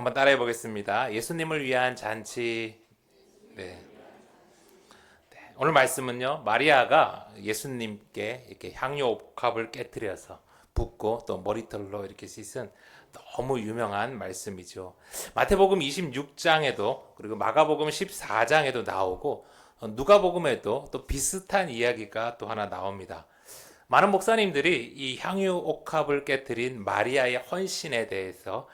한번 따라해 보겠습니다. 예수님을 위한 잔치. 네. 오늘 말씀은요, 마리아가 예수님께 이렇게 향유 옥합을 깨뜨려서 붓고 또 머리털로 이렇게 씻은 너무 유명한 말씀이죠. 마태복음 26장에도 그리고 마가복음 14장에도 나오고 누가복음에도 또 비슷한 이야기가 또 하나 나옵니다. 많은 목사님들이 이 향유 옥합을 깨뜨린 마리아의 헌신에 대해서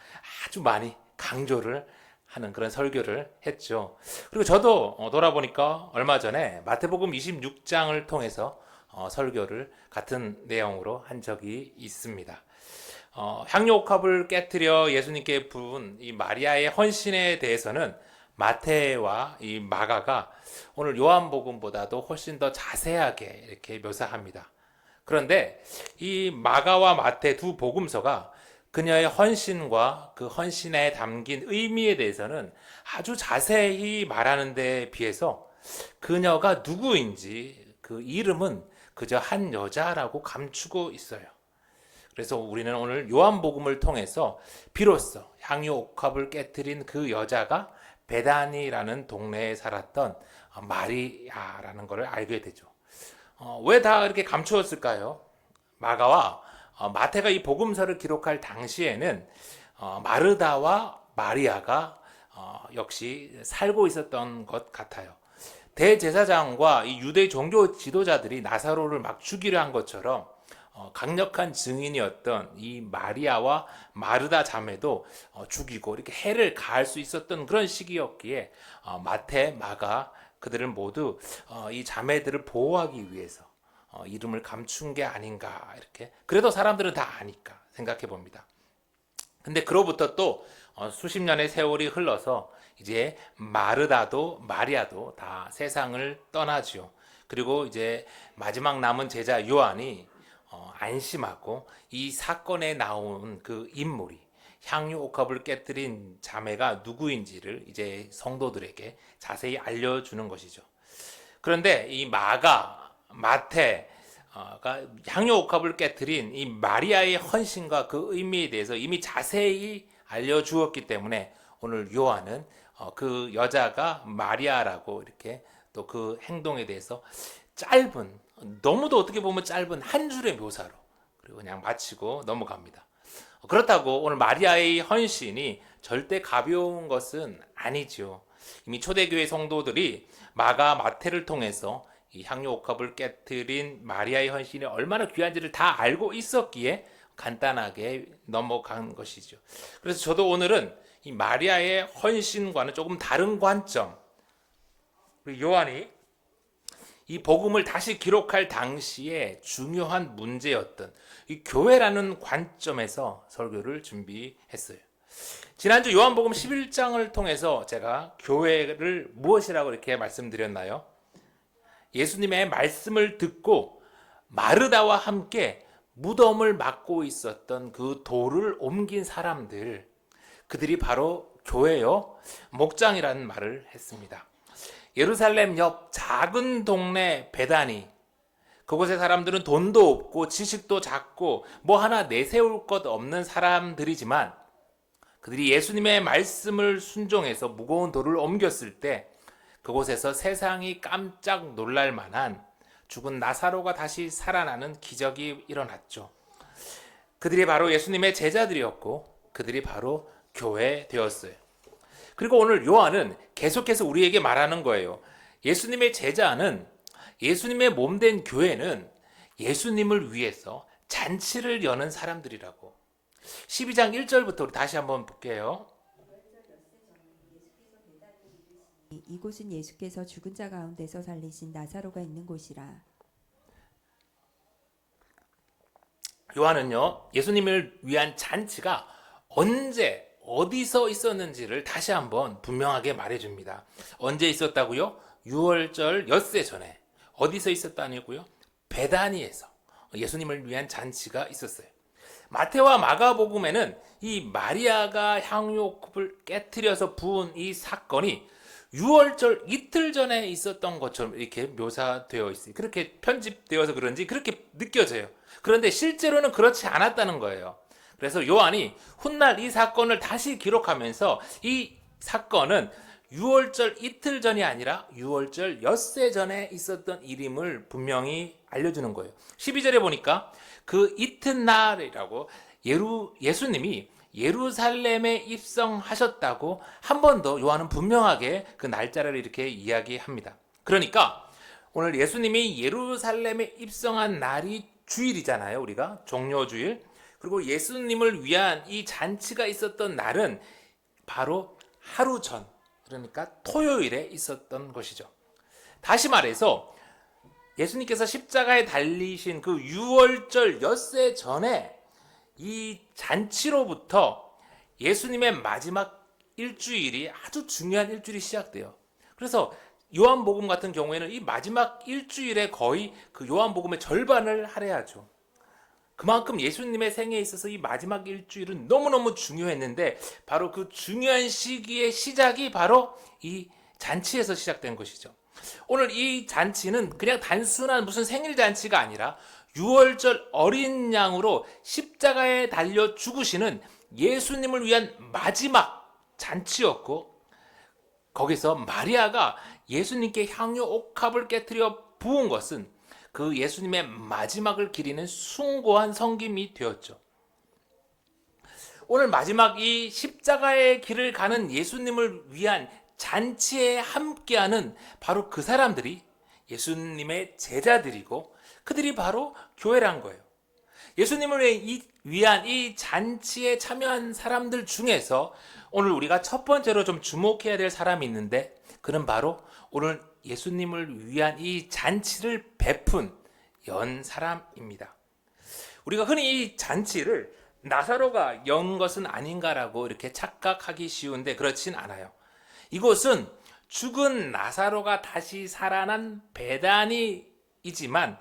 아주 많이 강조를 하는 그런 설교를 했죠. 그리고 저도 돌아보니까 얼마 전에 마태복음 26장을 통해서 설교를 같은 내용으로 한 적이 있습니다. 향유 옥합을 깨뜨려 예수님께 부은 이 마리아의 헌신에 대해서는 마태와 이 마가가 오늘 요한복음보다도 훨씬 더 자세하게 이렇게 묘사합니다. 그런데 이 마가와 마태 두 복음서가 그녀의 헌신과 그 헌신에 담긴 의미에 대해서는 아주 자세히 말하는 데 비해서 그녀가 누구인지 그 이름은 그저 한 여자라고 감추고 있어요. 그래서 우리는 오늘 요한복음을 통해서 비로소 향유 옥합을 깨뜨린 그 여자가 베다니라는 동네에 살았던 마리아라는 것을 알게 되죠. 왜 다 이렇게 감추었을까요? 마가와 마태가 이 복음서를 기록할 당시에는 마르다와 마리아가 역시 살고 있었던 것 같아요. 대제사장과 이 유대 종교 지도자들이 나사로를 막 죽이려 한 것처럼 강력한 증인이었던 이 마리아와 마르다 자매도 죽이고 이렇게 해를 가할 수 있었던 그런 시기였기에 마태, 마가 그들은 모두 이 자매들을 보호하기 위해서 이름을 감춘 게 아닌가 이렇게. 그래도 사람들은 다 아니까 생각해 봅니다. 근데 그로부터 또 수십 년의 세월이 흘러서 이제 마르다도 마리아도 다 세상을 떠나지요. 그리고 이제 마지막 남은 제자 요한이 안심하고 이 사건에 나온 그 인물이 향유 옥합을 깨뜨린 자매가 누구인지를 이제 성도들에게 자세히 알려주는 것이죠. 그런데 이 마가, 마태가 향유 옥합을 깨뜨린 이 마리아의 헌신과 그 의미에 대해서 이미 자세히 알려주었기 때문에 오늘 요한은 그 여자가 마리아라고 이렇게 또 그 행동에 대해서 짧은, 너무도 어떻게 보면 짧은 한 줄의 묘사로 그리고 그냥 마치고 넘어갑니다. 그렇다고 오늘 마리아의 헌신이 절대 가벼운 것은 아니죠. 이미 초대교회 성도들이 마가, 마태를 통해서 이 향유 옥합을 깨뜨린 마리아의 헌신이 얼마나 귀한지를 다 알고 있었기에 간단하게 넘어간 것이죠. 그래서 저도 오늘은 이 마리아의 헌신과는 조금 다른 관점, 요한이 이 복음을 다시 기록할 당시에 중요한 문제였던 이 교회라는 관점에서 설교를 준비했어요. 지난주 요한복음 11장을 통해서 제가 교회를 무엇이라고 이렇게 말씀드렸나요? 예수님의 말씀을 듣고 마르다와 함께 무덤을 막고 있었던 그 돌을 옮긴 사람들, 그들이 바로 교회요, 목장이라는 말을 했습니다. 예루살렘 옆 작은 동네 베다니, 그곳의 사람들은 돈도 없고 지식도 작고 뭐 하나 내세울 것 없는 사람들이지만 그들이 예수님의 말씀을 순종해서 무거운 돌을 옮겼을 때 그곳에서 세상이 깜짝 놀랄 만한 죽은 나사로가 다시 살아나는 기적이 일어났죠. 그들이 바로 예수님의 제자들이었고 그들이 바로 교회 되었어요. 그리고 오늘 요한은 계속해서 우리에게 말하는 거예요. 예수님의 제자는, 예수님의 몸된 교회는 예수님을 위해서 잔치를 여는 사람들이라고. 12장 1절부터 우리 다시 한번 볼게요. 이곳은 예수께서 죽은 자 가운데서 살리신 나사로가 있는 곳이라. 요한은요, 예수님을 위한 잔치가 언제 어디서 있었는지를 다시 한번 분명하게 말해줍니다. 언제 있었다고요? 6월절 엿새 전에. 어디서 있었다니고요? 베다니에서 예수님을 위한 잔치가 있었어요. 마태와 마가복음에는 이 마리아가 향유옥을 깨뜨려서 부은 이 사건이 6월절 이틀 전에 있었던 것처럼 이렇게 묘사되어 있어요. 그렇게 편집되어서 그런지 그렇게 느껴져요. 그런데 실제로는 그렇지 않았다는 거예요. 그래서 요한이 훗날 이 사건을 다시 기록하면서 이 사건은 유월절 이틀 전이 아니라 유월절 엿새 전에 있었던 일임을 분명히 알려주는 거예요. 12절에 보니까 그 이튿날이라고 예수님이 예루살렘에 입성하셨다고 한 번 더 요한은 분명하게 그 날짜를 이렇게 이야기합니다. 그러니까 오늘 예수님이 예루살렘에 입성한 날이 주일이잖아요. 우리가 종료주일. 그리고 예수님을 위한 이 잔치가 있었던 날은 바로 하루 전, 그러니까 토요일에 있었던 것이죠. 다시 말해서 예수님께서 십자가에 달리신 그 유월절 엿새 전에 이 잔치로부터 예수님의 마지막 일주일이 아주 중요한 일주일이 시작돼요. 그래서 요한복음 같은 경우에는 이 마지막 일주일에 거의 그 요한복음의 절반을 할애하죠. 그만큼 예수님의 생애에 있어서 이 마지막 일주일은 너무너무 중요했는데 바로 그 중요한 시기의 시작이 바로 이 잔치에서 시작된 것이죠. 오늘 이 잔치는 그냥 단순한 무슨 생일 잔치가 아니라 유월절 어린 양으로 십자가에 달려 죽으시는 예수님을 위한 마지막 잔치였고, 거기서 마리아가 예수님께 향유 옥합을 깨뜨려 부은 것은 그 예수님의 마지막을 기리는 숭고한 섬김이 되었죠. 오늘 마지막 이 십자가의 길을 가는 예수님을 위한 잔치에 함께하는 바로 그 사람들이 예수님의 제자들이고 그들이 바로 교회란 거예요. 예수님을 위한 이 잔치에 참여한 사람들 중에서 오늘 우리가 첫 번째로 좀 주목해야 될 사람이 있는데, 그는 바로 오늘 예수님을 위한 이 잔치를 베푼 연 사람입니다. 우리가 흔히 이 잔치를 나사로가 연 것은 아닌가라고 이렇게 착각하기 쉬운데 그렇진 않아요. 이곳은 죽은 나사로가 다시 살아난 베다니이지만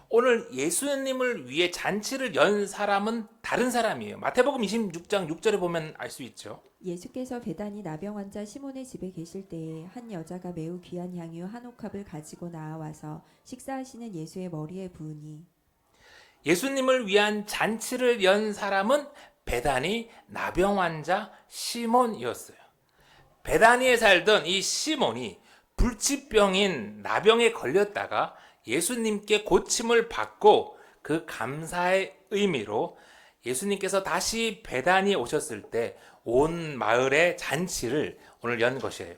오늘 예수님을 위해 잔치를 연 사람은 다른 사람이에요. 마태복음 26장 6절에 보면 알 수 있죠. 예수께서 베다니 나병 환자 시몬의 집에 계실 때에 한 여자가 매우 귀한 향유 한 옥합을 가지고 나와서 식사하시는 예수의 머리에 부으니, 예수님을 위한 잔치를 연 사람은 베다니 나병 환자 시몬이었어요. 베다니에 살던 이 시몬이 불치병인 나병에 걸렸다가 예수님께 고침을 받고 그 감사의 의미로 예수님께서 다시 베다니에 오셨을 때 온 마을의 잔치를 오늘 연 것이에요.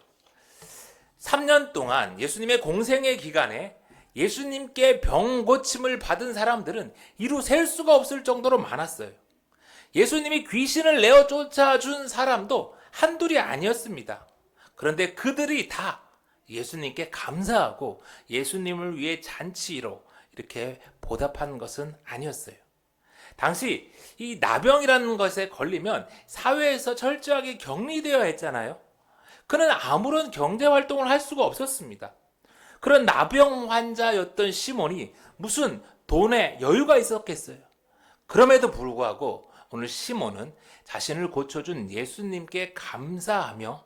3년 동안 예수님의 공생의 기간에 예수님께 병 고침을 받은 사람들은 이루 셀 수가 없을 정도로 많았어요. 예수님이 귀신을 내어 쫓아준 사람도 한둘이 아니었습니다. 그런데 그들이 다 예수님께 감사하고 예수님을 위해 잔치로 이렇게 보답한 것은 아니었어요. 당시 이 나병이라는 것에 걸리면 사회에서 철저하게 격리되어야 했잖아요. 그는 아무런 경제 활동을 할 수가 없었습니다. 그런 나병 환자였던 시몬이 무슨 돈에 여유가 있었겠어요. 그럼에도 불구하고 오늘 시몬은 자신을 고쳐준 예수님께 감사하며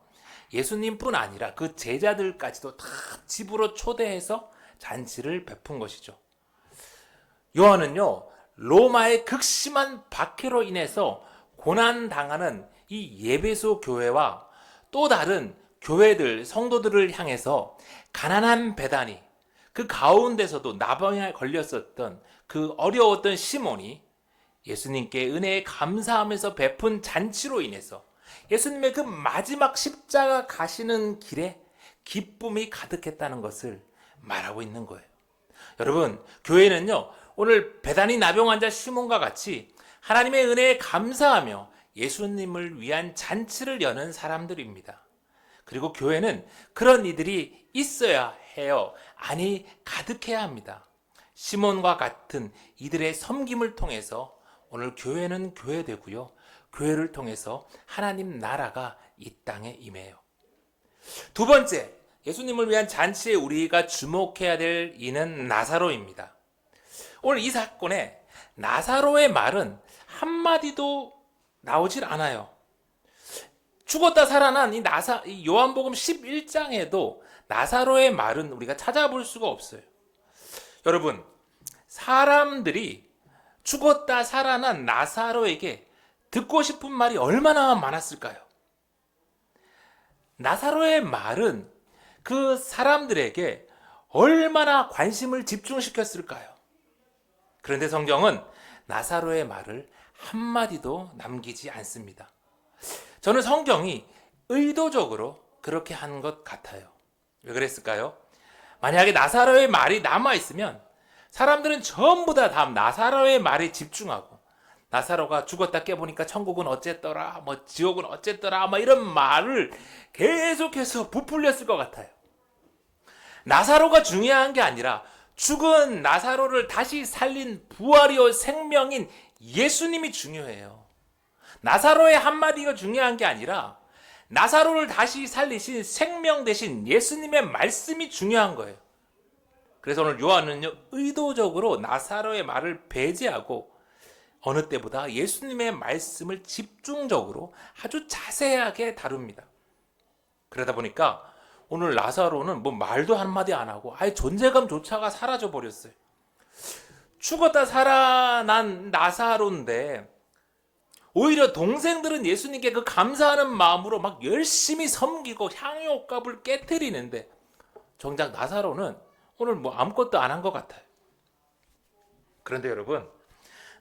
예수님뿐 아니라 그 제자들까지도 다 집으로 초대해서 잔치를 베푼 것이죠. 요한은요, 로마의 극심한 박해로 인해서 고난당하는 이 예배소 교회와 또 다른 교회들, 성도들을 향해서 가난한 베다니, 그 가운데서도 나병에 걸렸었던 그 어려웠던 시몬이 예수님께 은혜에 감사하면서 베푼 잔치로 인해서 예수님의 그 마지막 십자가 가시는 길에 기쁨이 가득했다는 것을 말하고 있는 거예요. 여러분, 교회는요, 오늘 베다니 나병 환자 시몬과 같이 하나님의 은혜에 감사하며 예수님을 위한 잔치를 여는 사람들입니다. 그리고 교회는 그런 이들이 있어야 해요. 아니, 가득해야 합니다. 시몬과 같은 이들의 섬김을 통해서 오늘 교회는 교회되고요. 교회를 통해서 하나님 나라가 이 땅에 임해요. 두 번째, 예수님을 위한 잔치에 우리가 주목해야 될 이는 나사로입니다. 오늘 이 사건에 나사로의 말은 한마디도 나오질 않아요. 죽었다 살아난 이 요한복음 11장에도 나사로의 말은 우리가 찾아볼 수가 없어요. 여러분, 사람들이 죽었다 살아난 나사로에게 듣고 싶은 말이 얼마나 많았을까요? 나사로의 말은 그 사람들에게 얼마나 관심을 집중시켰을까요? 그런데 성경은 나사로의 말을 한마디도 남기지 않습니다. 저는 성경이 의도적으로 그렇게 한 것 같아요. 왜 그랬을까요? 만약에 나사로의 말이 남아있으면 사람들은 전부 다 나사로의 말에 집중하고, 나사로가 죽었다 깨보니까 천국은 어쨌더라, 뭐 지옥은 어쨌더라, 뭐 이런 말을 계속해서 부풀렸을 것 같아요. 나사로가 중요한 게 아니라 죽은 나사로를 다시 살린 부활이요 생명인 예수님이 중요해요. 나사로의 한마디가 중요한 게 아니라 나사로를 다시 살리신 생명 대신 예수님의 말씀이 중요한 거예요. 그래서 오늘 요한은요, 의도적으로 나사로의 말을 배제하고 어느 때보다 예수님의 말씀을 집중적으로 아주 자세하게 다룹니다. 그러다 보니까 오늘 나사로는 뭐 말도 한마디 안 하고 아예 존재감조차가 사라져 버렸어요. 죽었다 살아난 나사로인데 오히려 동생들은 예수님께 그 감사하는 마음으로 막 열심히 섬기고 향유옥합을 깨뜨리는데, 정작 나사로는 오늘 뭐 아무것도 안 한 것 같아요. 그런데 여러분,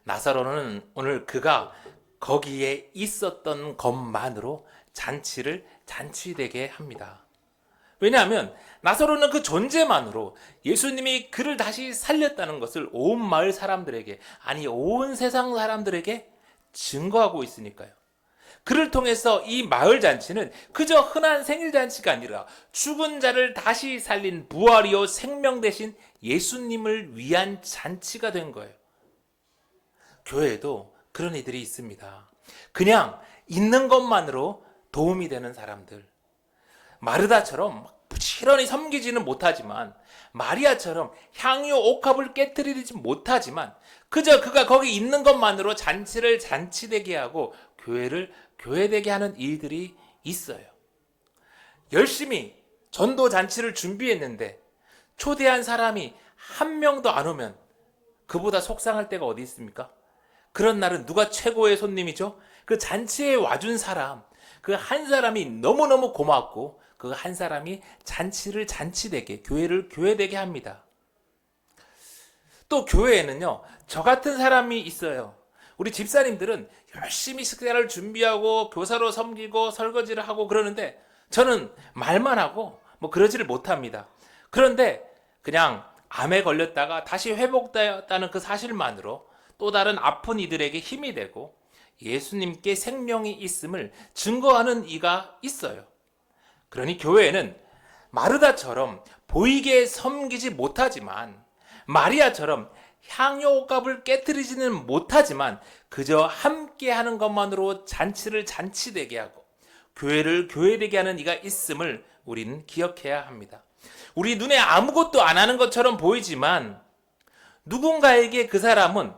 나사로는 오늘 그가 거기에 있었던 것만으로 잔치를 잔치되게 합니다. 왜냐하면 나사로는 그 존재만으로 예수님이 그를 다시 살렸다는 것을 온 마을 사람들에게, 아니 온 세상 사람들에게 증거하고 있으니까요. 그를 통해서 이 마을 잔치는 그저 흔한 생일 잔치가 아니라 죽은 자를 다시 살린 부활이요 생명 대신 예수님을 위한 잔치가 된 거예요. 교회에도 그런 이들이 있습니다. 그냥 있는 것만으로 도움이 되는 사람들. 마르다처럼 부지런히 섬기지는 못하지만, 마리아처럼 향유 옥합을 깨뜨리지 못하지만, 그저 그가 거기 있는 것만으로 잔치를 잔치되게 하고 교회를 교회되게 하는 일들이 있어요. 열심히 전도 잔치를 준비했는데 초대한 사람이 한 명도 안 오면 그보다 속상할 때가 어디 있습니까? 그런 날은 누가 최고의 손님이죠? 그 잔치에 와준 사람, 그 한 사람이 너무너무 고맙고 그 한 사람이 잔치를 잔치되게, 교회를 교회되게 합니다. 또 교회에는요, 저 같은 사람이 있어요. 우리 집사님들은 열심히 식사를 준비하고 교사로 섬기고 설거지를 하고 그러는데 저는 말만 하고 뭐 그러지를 못합니다. 그런데 그냥 암에 걸렸다가 다시 회복되었다는 그 사실만으로 또 다른 아픈 이들에게 힘이 되고 예수님께 생명이 있음을 증거하는 이가 있어요. 그러니 교회에는 마르다처럼 보이게 섬기지 못하지만, 마리아처럼 향유옥합을 깨뜨리지는 못하지만 그저 함께하는 것만으로 잔치를 잔치되게 하고 교회를 교회되게 하는 이가 있음을 우리는 기억해야 합니다. 우리 눈에 아무것도 안 하는 것처럼 보이지만 누군가에게 그 사람은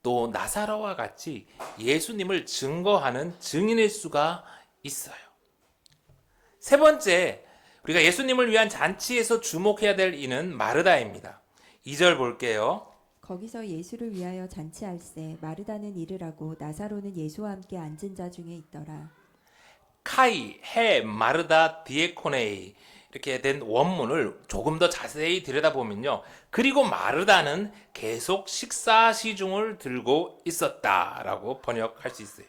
또 나사로와 같이 예수님을 증거하는 증인일 수가 있어요. 세 번째, 우리가 예수님을 위한 잔치에서 주목해야 될 이는 마르다입니다. 2절 볼게요. 거기서 예수를 위하여 잔치할세 마르다는 일을 하고 나사로는 예수와 함께 앉은 자 중에 있더라. 카이, 해, 마르다, 디에코네이 이렇게 된 원문을 조금 더 자세히 들여다보면요, 그리고 마르다는 계속 식사 시중을 들고 있었다라고 번역할 수 있어요.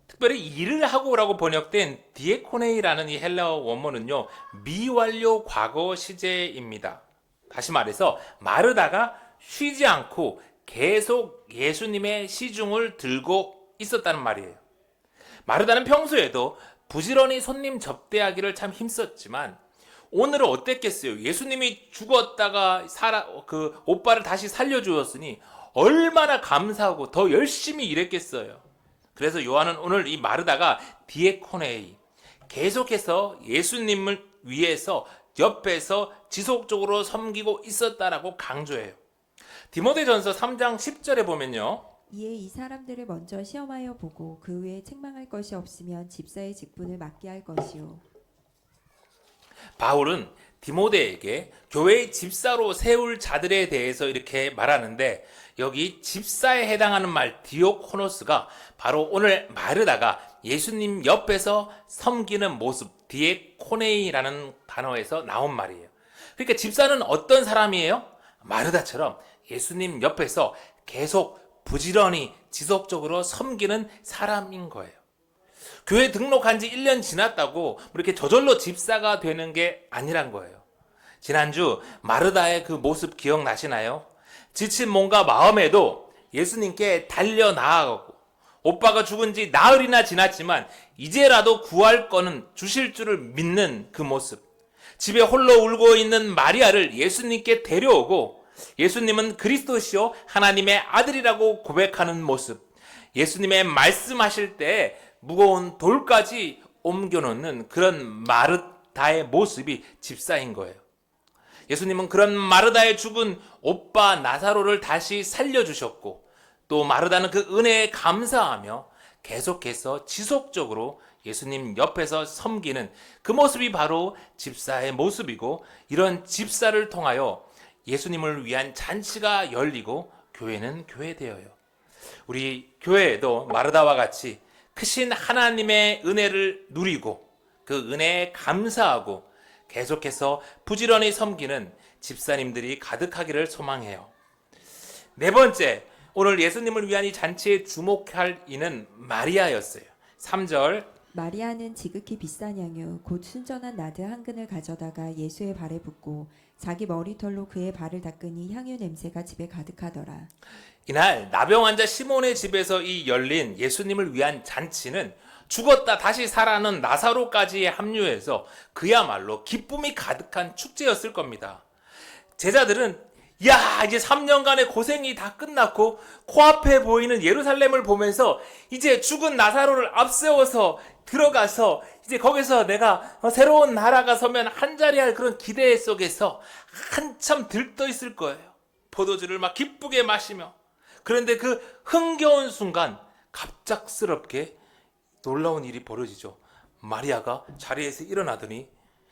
특별히 일을 하고라고 번역된 디에코네이라는 이 헬라어 원문은요, 미완료 과거 시제입니다. 다시 말해서 마르다가 쉬지 않고 계속 예수님의 시중을 들고 있었다는 말이에요. 마르다는 평소에도 부지런히 손님 접대하기를 참 힘썼지만 오늘은 어땠겠어요? 예수님이 죽었다가 그 오빠를 다시 살려주었으니 얼마나 감사하고 더 열심히 일했겠어요. 그래서 요한은 오늘 이 마르다가 디에코네이, 계속해서 예수님을 위해서 옆에서 지속적으로 섬기고 있었다라고 강조해요. 디모데전서 3장 10절에 보면요, 이에 이 사람들을 먼저 시험하여 보고 그 외에 책망할 것이 없으면 집사의 직분을 맡게 할 것이요. 바울은 디모데에게 교회의 집사로 세울 자들에 대해서 이렇게 말하는데, 여기 집사에 해당하는 말 디오코노스가 바로 오늘 마르다가 예수님 옆에서 섬기는 모습, 디에코네이라는 단어에서 나온 말이에요. 그러니까 집사는 어떤 사람이에요? 마르다처럼 예수님 옆에서 계속 부지런히 지속적으로 섬기는 사람인 거예요. 교회 등록한 지 1년 지났다고 이렇게 저절로 집사가 되는 게 아니란 거예요. 지난주 마르다의 그 모습 기억나시나요? 지친 몸과 마음에도 예수님께 달려 나아가고, 오빠가 죽은 지 나흘이나 지났지만 이제라도 구할 거는 주실 줄을 믿는 그 모습. 집에 홀로 울고 있는 마리아를 예수님께 데려오고, 예수님은 그리스도시요 하나님의 아들이라고 고백하는 모습. 예수님의 말씀하실 때 무거운 돌까지 옮겨놓는 그런 마르다의 모습이 집사인 거예요. 예수님은 그런 마르다의 죽은 오빠 나사로를 다시 살려주셨고, 또 마르다는 그 은혜에 감사하며 계속해서 지속적으로 예수님 옆에서 섬기는 그 모습이 바로 집사의 모습이고, 이런 집사를 통하여 예수님을 위한 잔치가 열리고 교회는 교회되어요. 우리 교회에도 마르다와 같이 크신 하나님의 은혜를 누리고 그 은혜에 감사하고 계속해서 부지런히 섬기는 집사님들이 가득하기를 소망해요. 네 번째, 오늘 예수님을 위한 이 잔치에 주목할 이는 마리아였어요. 3절, 마리아는 지극히 비싼 향유 곧 순전한 나드 한 근을 가져다가 예수의 발에 붓고 자기 머리털로 그의 발을 닦으니 향유 냄새가 집에 가득하더라. 이날 나병 환자 시몬의 집에서 이 열린 예수님을 위한 잔치는 죽었다 다시 살아난 나사로까지 합류해서 그야말로 기쁨이 가득한 축제였을 겁니다. 제자들은 야, 이제 3년간의 고생이 다 끝났고 코앞에 보이는 예루살렘을 보면서 이제 죽은 나사로를 앞세워서 들어가서 이제 거기서 내가 새로운 나라가 서면 한자리 할 그런 기대 속에서 한참 들떠 있을 거예요. 포도주를 막 기쁘게 마시며. 그런데 그 흥겨운 순간 갑작스럽게 놀라운 일이 벌어지죠. 마리아가 자리에서 일어나더니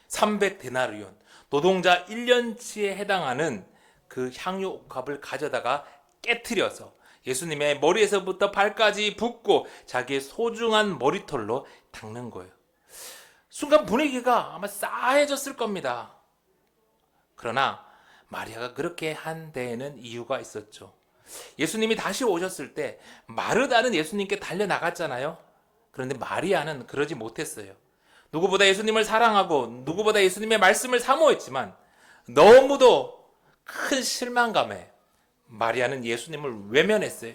300데나리온, 노동자 1년치에 해당하는 그 향유 옥합을 가져다가 깨트려서 예수님의 머리에서부터 발까지 붓고 자기의 소중한 머리털로 닦는 거예요. 순간 분위기가 아마 싸해졌을 겁니다. 그러나 마리아가 그렇게 한 데에는 이유가 있었죠. 예수님이 다시 오셨을 때 마르다는 예수님께 달려나갔잖아요. 그런데 마리아는 그러지 못했어요. 누구보다 예수님을 사랑하고 누구보다 예수님의 말씀을 사모했지만 너무도 큰 실망감에 마리아는 예수님을 외면했어요.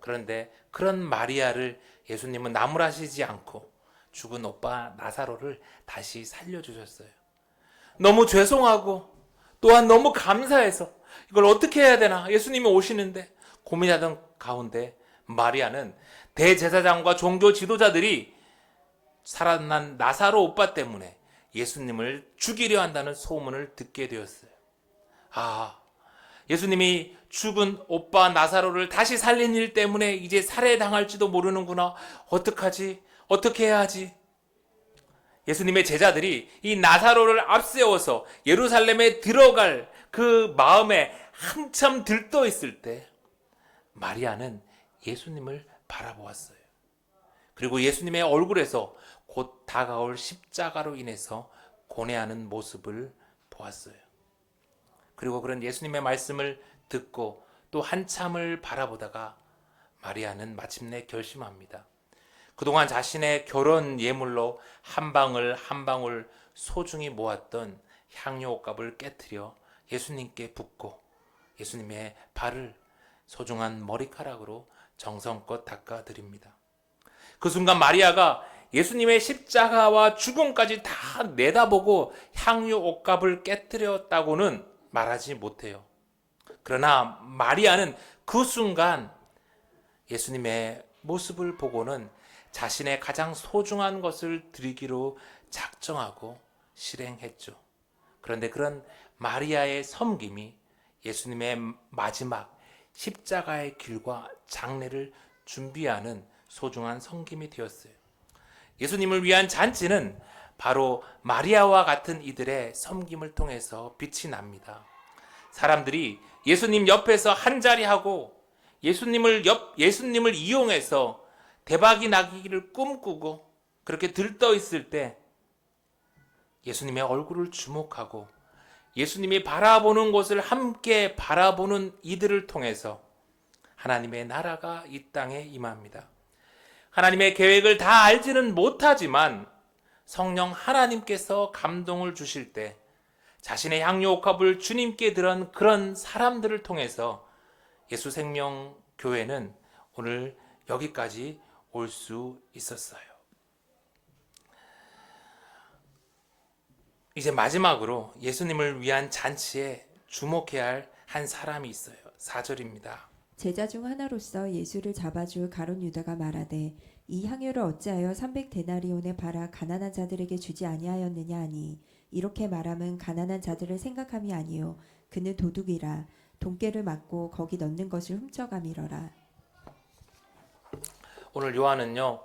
그런데 그런 마리아를 예수님은 나무라시지 않고 죽은 오빠 나사로를 다시 살려주셨어요. 너무 죄송하고 또한 너무 감사해서 이걸 어떻게 해야 되나 예수님이 오시는데 고민하던 가운데 마리아는 대제사장과 종교 지도자들이 살아난 나사로 오빠 때문에 예수님을 죽이려 한다는 소문을 듣게 되었어요. 아, 예수님이 죽은 오빠 나사로를 다시 살린 일 때문에 이제 살해당할지도 모르는구나. 어떡하지? 어떻게 해야 하지? 예수님의 제자들이 이 나사로를 앞세워서 예루살렘에 들어갈 그 마음에 한참 들떠 있을 때 마리아는 예수님을 바라보았어요. 그리고 예수님의 얼굴에서 곧 다가올 십자가로 인해서 고뇌하는 모습을 보았어요. 그리고 그런 예수님의 말씀을 듣고 또 한참을 바라보다가 마리아는 마침내 결심합니다. 그동안 자신의 결혼 예물로 한 방울 한 방울 소중히 모았던 향유 옥합을 깨트려 예수님께 붓고 예수님의 발을 소중한 머리카락으로 정성껏 닦아드립니다. 그 순간 마리아가 예수님의 십자가와 죽음까지 다 내다보고 향유 옥합을 깨뜨렸다고는 말하지 못해요. 그러나 마리아는 그 순간 예수님의 모습을 보고는 자신의 가장 소중한 것을 드리기로 작정하고 실행했죠. 그런데 그런 마리아의 섬김이 예수님의 마지막 십자가의 길과 장례를 준비하는 소중한 섬김이 되었어요. 예수님을 위한 잔치는 바로 마리아와 같은 이들의 섬김을 통해서 빛이 납니다. 사람들이 예수님 옆에서 한자리하고 예수님을 이용해서 대박이 나기를 꿈꾸고 그렇게 들떠 있을 때 예수님의 얼굴을 주목하고 예수님이 바라보는 곳을 함께 바라보는 이들을 통해서 하나님의 나라가 이 땅에 임합니다. 하나님의 계획을 다 알지는 못하지만 성령 하나님께서 감동을 주실 때 자신의 향유 옥합을 주님께 드린 그런 사람들을 통해서 예수 생명 교회는 오늘 여기까지 올 수 있었어요. 이제 마지막으로 예수님을 위한 잔치에 주목해야 할 한 사람이 있어요. 4절입니다. 제자 중 하나로서 예수를 잡아줄 가룟 유다가 말하되 이 향유를 어찌하여 300데나리온에 팔아 가난한 자들에게 주지 아니하였느냐 하니 이렇게 말함은 가난한 자들을 생각함이 아니요 그는 도둑이라 돈깨를 맞고 거기 넣는 것을 훔쳐가미러라. 오늘 요한은요,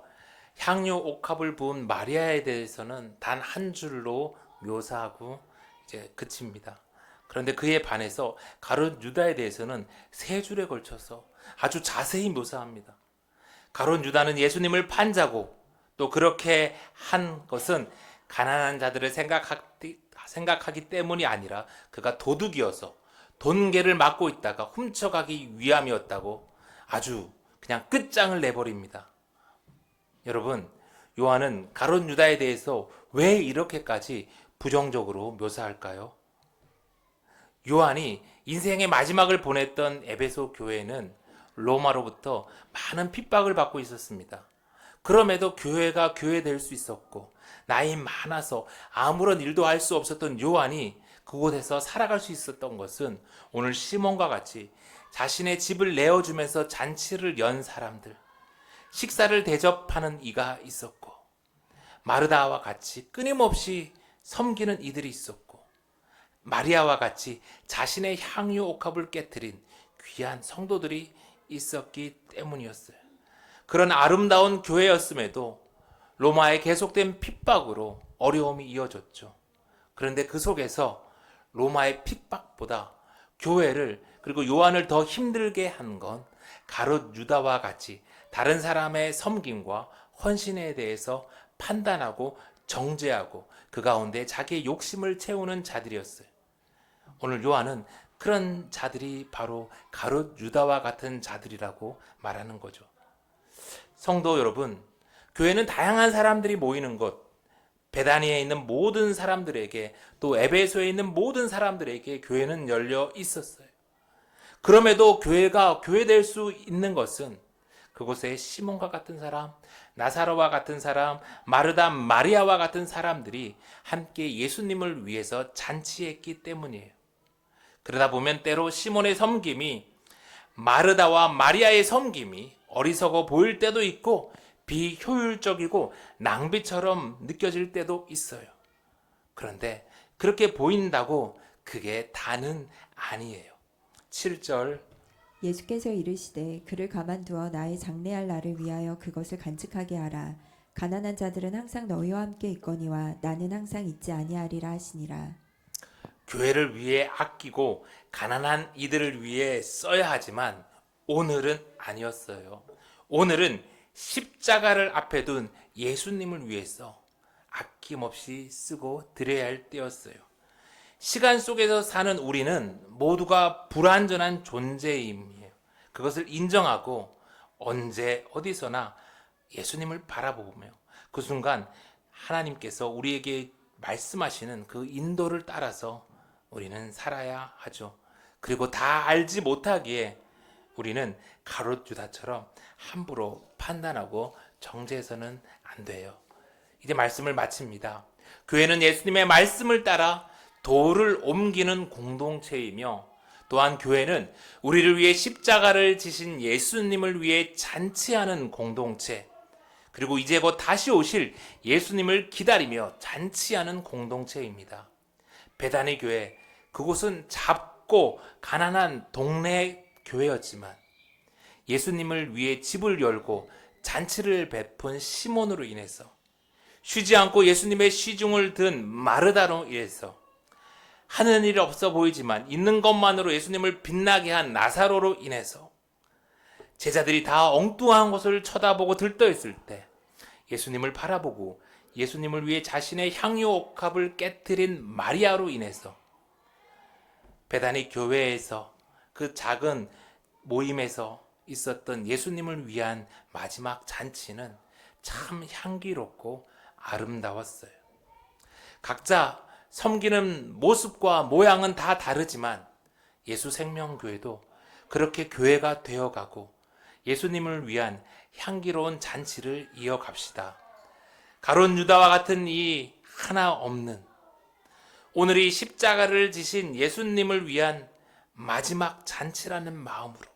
향유 옥합을 부은 마리아에 대해서는 단 한 줄로 묘사하고 이제 그칩니다. 그런데 그에 반해서 가룟 유다에 대해서는 3줄에 걸쳐서 아주 자세히 묘사합니다. 가룟 유다는 예수님을 판자고 또 그렇게 한 것은 가난한 자들을 생각하기 때문이 아니라 그가 도둑이어서 돈계를 맡고 있다가 훔쳐가기 위함이었다고 아주 그냥 끝장을 내버립니다. 여러분, 요한은 가룟 유다에 대해서 왜 이렇게까지 부정적으로 묘사할까요? 요한이 인생의 마지막을 보냈던 에베소 교회는 로마로부터 많은 핍박을 받고 있었습니다. 그럼에도 교회가 교회될 수 있었고 나이 많아서 아무런 일도 할 수 없었던 요한이 그곳에서 살아갈 수 있었던 것은 오늘 시몬과 같이 자신의 집을 내어주면서 잔치를 연 사람들, 식사를 대접하는 이가 있었고 마르다와 같이 끊임없이 섬기는 이들이 있었고 마리아와 같이 자신의 향유 옥합을 깨뜨린 귀한 성도들이 있었기 때문이었어요. 그런 아름다운 교회였음에도 로마의 계속된 핍박으로 어려움이 이어졌죠. 그런데 그 속에서 로마의 핍박보다 교회를 그리고 요한을 더 힘들게 한 건 가룟 유다와 같이 다른 사람의 섬김과 헌신에 대해서 판단하고 정죄하고 그 가운데 자기의 욕심을 채우는 자들이었어요. 오늘 요한은 그런 자들이 바로 가룟 유다와 같은 자들이라고 말하는 거죠. 성도 여러분, 교회는 다양한 사람들이 모이는 곳, 베다니에 있는 모든 사람들에게 또 에베소에 있는 모든 사람들에게 교회는 열려 있었어요. 그럼에도 교회가 교회될 수 있는 것은 그곳에 시몬과 같은 사람, 나사로와 같은 사람, 마르다, 마리아와 같은 사람들이 함께 예수님을 위해서 잔치했기 때문이에요. 그러다 보면 때로 시몬의 섬김이 마르다와 마리아의 섬김이 어리석어 보일 때도 있고 비효율적이고 낭비처럼 느껴질 때도 있어요. 그런데 그렇게 보인다고 그게 다는 아니에요. 7절 예수께서 이르시되 그를 가만두어 나의 장래할 날을 위하여 그것을 간직하게 하라. 가난한 자들은 항상 너희와 함께 있거니와 나는 항상 있지 아니하리라 하시니라. 교회를 위해 아끼고 가난한 이들을 위해 써야 하지만 오늘은 아니었어요. 오늘은 십자가를 앞에 둔 예수님을 위해서 아낌없이 쓰고 드려야 할 때였어요. 시간 속에서 사는 우리는 모두가 불완전한 존재임이에요. 그것을 인정하고 언제 어디서나 예수님을 바라보며 그 순간 하나님께서 우리에게 말씀하시는 그 인도를 따라서 우리는 살아야 하죠. 그리고 다 알지 못하기에 우리는 가룟 유다처럼 함부로 판단하고 정죄해서는 안 돼요. 이제 말씀을 마칩니다. 교회는 예수님의 말씀을 따라 도를 옮기는 공동체이며 또한 교회는 우리를 위해 십자가를 지신 예수님을 위해 잔치하는 공동체, 그리고 이제 곧 다시 오실 예수님을 기다리며 잔치하는 공동체입니다. 베다니 교회, 그곳은 작고 가난한 동네 교회였지만 예수님을 위해 집을 열고 잔치를 베푼 시몬으로 인해서 쉬지 않고 예수님의 시중을 든 마르다로 인해서 하는 일이 없어 보이지만 있는 것만으로 예수님을 빛나게 한 나사로로 인해서 제자들이 다 엉뚱한 곳을 쳐다보고 들떠있을 때 예수님을 바라보고 예수님을 위해 자신의 향유 옥합을 깨뜨린 마리아로 인해서 베다니 교회에서 그 작은 모임에서 있었던 예수님을 위한 마지막 잔치는 참 향기롭고 아름다웠어요. 각자 섬기는 모습과 모양은 다 다르지만 예수 생명교회도 그렇게 교회가 되어가고 예수님을 위한 향기로운 잔치를 이어갑시다. 가룟 유다와 같은 이 하나 없는 오늘이 십자가를 지신 예수님을 위한 마지막 잔치라는 마음으로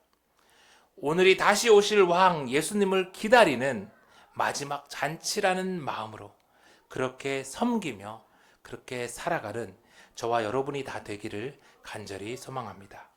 오늘이 다시 오실 왕 예수님을 기다리는 마지막 잔치라는 마음으로 그렇게 섬기며 그렇게 살아가는 저와 여러분이 다 되기를 간절히 소망합니다.